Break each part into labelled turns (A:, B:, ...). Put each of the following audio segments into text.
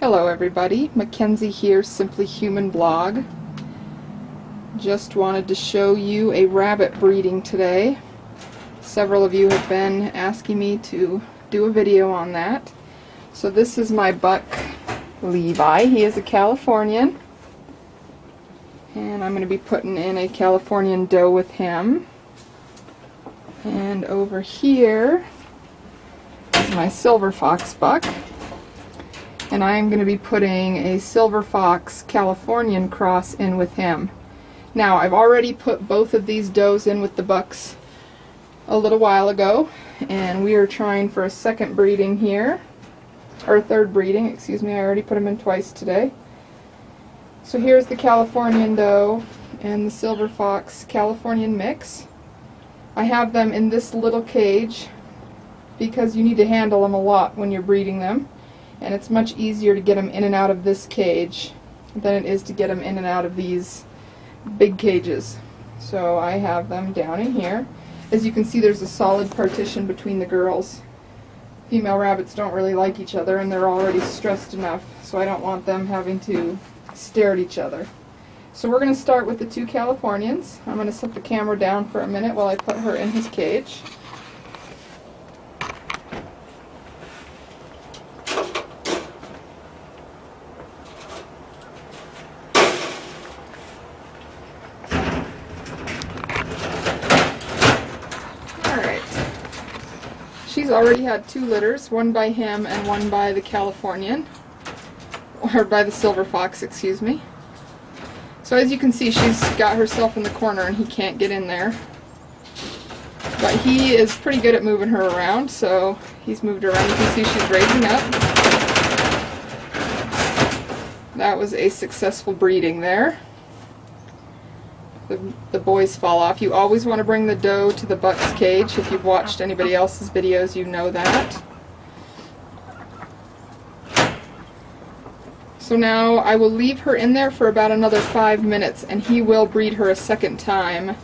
A: Hello everybody, Mackenzie here, Simply Human blog. Just wanted to show you a rabbit breeding today. Several of you have been asking me to do a video on that. So this is my buck Levi. He is a Californian. And I'm going to be putting in a Californian doe with him. And over here is my silver fox buck. And I'm going to be putting a silver fox Californian cross in with him. Now, I've already put both of these does in with the bucks a little while ago, and we are trying for a second breeding here, or a third breeding, excuse me. I already put them in twice today. So here's the Californian doe and the silver fox Californian mix. I have them in this little cage because you need to handle them a lot when you're breeding them. And it's much easier to get them in and out of this cage than it is to get them in and out of these big cages. So I have them down in here. As you can see, there's a solid partition between the girls. Female rabbits don't really like each other, and they're already stressed enough, so I don't want them having to stare at each other. So we're going to start with the two Californians. I'm going to set the camera down for a minute while I put her in his cage. She's already had two litters, one by him and one by the Californian, or by the silver fox, excuse me. So as you can see, she's got herself in the corner and he can't get in there. But he is pretty good at moving her around, so he's moved her around. You can see she's raising up. That was a successful breeding there. The boys fall off. You always want to bring the doe to the buck's cage. If you've watched anybody else's videos, you know that. So now I will leave her in there for about another 5 minutes, and he will breed her a second time,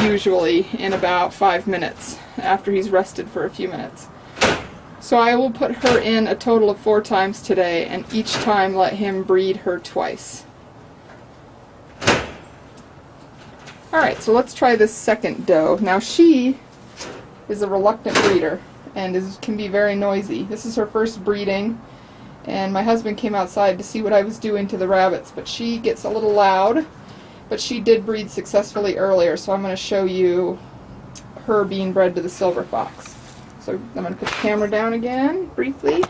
A: usually in about 5 minutes, after he's rested for a few minutes. So I will put her in a total of 4 times today, and each time let him breed her twice. Alright, so let's try this second doe. Now she is a reluctant breeder and can be very noisy. This is her first breeding, and my husband came outside to see what I was doing to the rabbits, but she gets a little loud, but she did breed successfully earlier, so I'm going to show you her being bred to the silver fox. So I'm going to put the camera down again, briefly.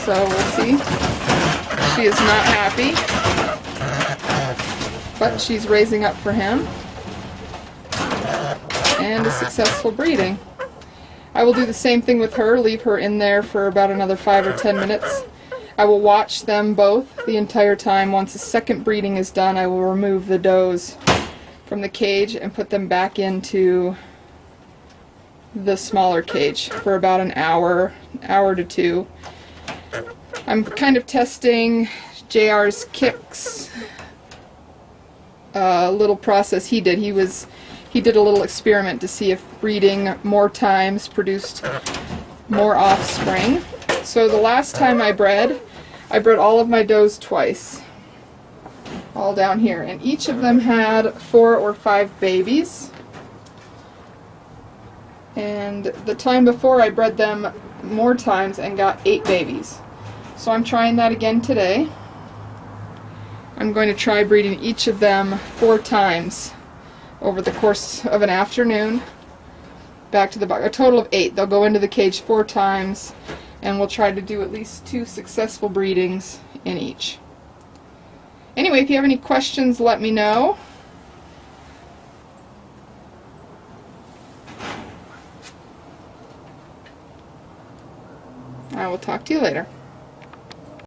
A: So we'll see. She is not happy, but she's raising up for him, and a successful breeding. I will do the same thing with her, leave her in there for about another 5 or 10 minutes. I will watch them both the entire time. Once the second breeding is done, I will remove the does from the cage and put them back into the smaller cage for about an hour to 2. I'm kind of testing JR's Kicks little process he did. He did a little experiment to see if breeding more times produced more offspring. So the last time I bred all of my does twice, all down here, and each of them had 4 or 5 babies. And the time before I bred them more times and got 8 babies. So I'm trying that again today. I'm going to try breeding each of them 4 times over the course of an afternoon. Back to the buck. A total of 8. They'll go into the cage 4 times, and we'll try to do at least 2 successful breedings in each. Anyway, if you have any questions, let me know. I will talk to you later.